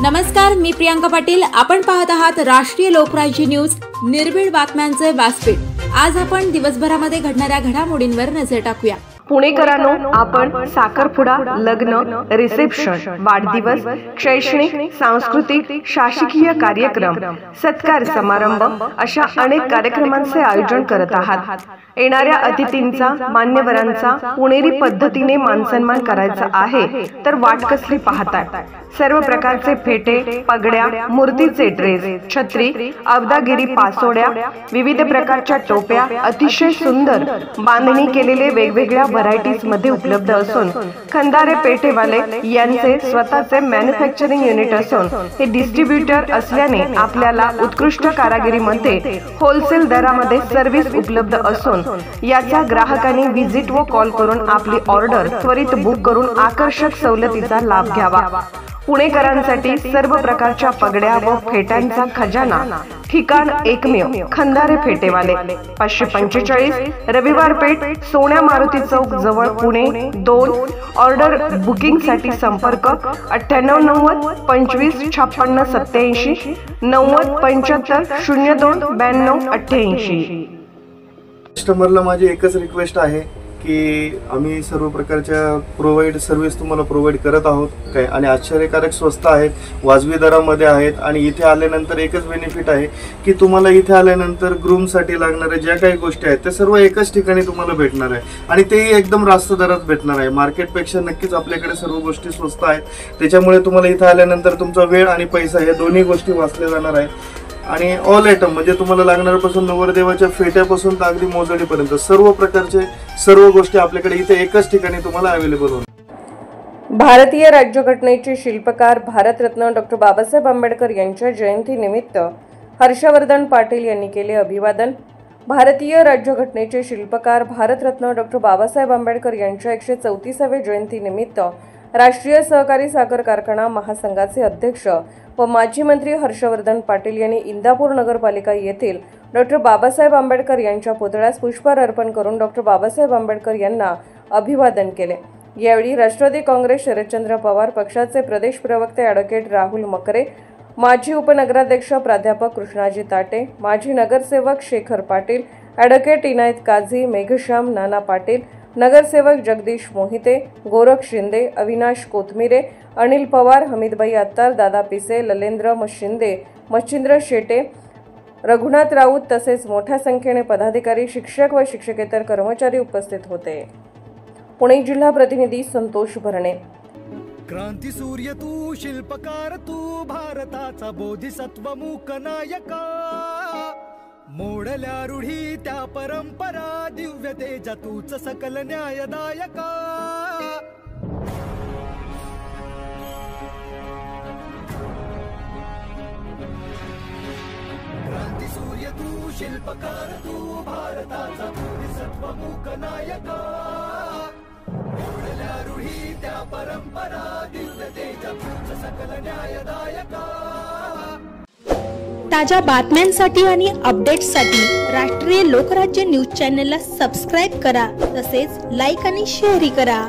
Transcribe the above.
नमस्कार, मी प्रियांका पाटील। आपण पाहत आहात राष्ट्रीय लोकराज्य न्यूज, निर्भीड बातम्यांचे व्यासपीठ। आज आपण दिवसभरामध्ये घडणाऱ्या घडामोडींवर नजर टाकूया। पुणेकरांनो, आपण साखरपुडा, लग्न, रिसेप्शन, वाढदिवस, शैक्षणिक, सांस्कृतिक, शासकीय कार्यक्रम, सत्कार समारंभ अशा अनेक कार्यक्रमांचे आयोजन करत आहात। येणाऱ्या अतिथींचा, मान्यवरांचा पुणेरी पद्धतीने मानसन्मान करायचा आहे तर वाट कसली पाहताय? सर्व प्रकारचे फेटे, पगड्या, मूर्तीचे ड्रेस, छत्री, अब्दागिरी पासोड्या, विविध प्रकारच्या टोप्या अतिशय सुंदर बांधणी केलेले वेगवेगळ्या व्हरायटीज मध्ये उपलब्ध असून खंदारे पेठेवाले यांचे स्वतःचे मॅन्युफॅक्चरिंग युनिट असून हे डिस्ट्रीब्युटर असल्याने आपल्याला उत्कृष्ट कारागिरीमध्ये होलसेल दरामध्ये सर्व्हिस उपलब्ध असून याचा ग्राहकांनी विजिट व कॉल करून आपली ऑर्डर त्वरित बुक करून आकर्षक सवलतीचा लाभ घ्यावा। पुणेकरांसाठी सर्व प्रकारच्या पगड्या व फेट्यांचा खजाना, ठिकाण एकमेव खंदारे फेटेवाले, 545 रविवार पेठ, सोन्या मारुती चौक जवळ, पुणे 2। ऑर्डर बुकिंग साठी संपर्क 9890 25 56 87 90 75 02 92 88। कस्टमरला माझी एकच रिक्वेस्ट आहे की आम्ही सर्व प्रकारच्या सर्व्हिस तुम्हाला प्रोव्हाइड करत आहोत काय, आणि आश्चर्यकारक स्वस्त आहेत, वाजवी दरामध्ये आहेत। आणि इथे आल्यानंतर एकच बेनिफिट आहे की तुम्हाला इथे आल्यानंतर ग्रूमसाठी लागणाऱ्या ज्या काही गोष्टी आहेत त्या सर्व एकाच ठिकाणी तुम्हाला भेटणार आहे, आणि तेही एकदम रास्त दरात भेटणार आहे। मार्केटपेक्षा नक्कीच आपल्याकडे सर्व गोष्टी स्वस्त आहेत, त्याच्यामुळे तुम्हाला इथे आल्यानंतर तुमचा वेळ आणि पैसा या दोन्ही गोष्टी वाचल्या जाणार आहेत। आणि ऑल आयटम म्हणजे तुम्हाला लागणाऱ्यापासून नवरदेवाच्या फेट्यापासून तर अगदी मोजडीपर्यंत सर्व प्रकारचे सर्व गोष्टी आपल्याकडे इथे एकाच ठिकाणी तुम्हाला अवेलेबल होणार। भारतीय राज्यघटनेचे शिल्पकार भारतरत्न डॉ. बाबासाहेब आंबेडकर यांच्या जयंतीनिमित्त हर्षवर्धन पाटील यांनी केले अभिवादन। भारतीय राज्यघटनेचे शिल्पकार भारतरत्न डॉ. बाबासाहेब आंबेडकर यांच्या 134व्या जयंतीनिमित्त राष्ट्रीय सहकारी साखर कारखाना महासंघाचे अध्यक्ष व माजी मंत्री हर्षवर्धन पाटील यांनी इंदापूर नगरपालिका येथील डॉ. बाबासाहेब आंबेडकर यांच्या पुतळ्यास पुष्पहार अर्पण करून डॉ. बाबासाहेब आंबेडकर यांना अभिवादन केले। यावेळी राष्ट्रवादी काँग्रेस शरदचंद्र पवार पक्षाचे प्रदेश प्रवक्ते ॲडव्होकेट राहुल मकरे, माजी उपनगराध्यक्ष प्राध्यापक कृष्णाजी ताटे, माजी नगरसेवक शेखर पाटील, ॲडव्होकेट इनायत काझी, मेघश्याम नाना पाटील, नगरसेवक जगदीश मोहिते, गोरख शिंदे, अविनाश कोथमिरे, अनिल पवार, हमीदभाई अत्तार, दादा पिसे, ललेंद्र शिंदे, मच्छिंद्र शेटे, रघुनाथ राऊत तसेच मोठ्या संख्येने पदाधिकारी, शिक्षक व शिक्षकेतर कर्मचारी उपस्थित होते। पुणे जिल्हा प्रतिनिधी संतोष भरणे। क्रांती सूर्य तू, शिल्पकार तू, भारताचा बोधिसत्व मूक नायका, मोडल्या रूढी त्या परंपरा, दिव्य तेजा तूच सकल न्यायदायका। क्रांती सूर्य तू, शिल्पकार तू, भारताचा बोधिसत्व मूक नायका, मोडल्या रूढी त्या परंपरा, दिव्य तेजा तूच सकल न्यायदायका। ताज्या बातम्यांसाठी आणि अपडेट्ससाठी राष्ट्रीय लोकराज्य न्यूज चॅनलला सबस्क्राईब करा, तसेच लाईक आणि शेअरही करा।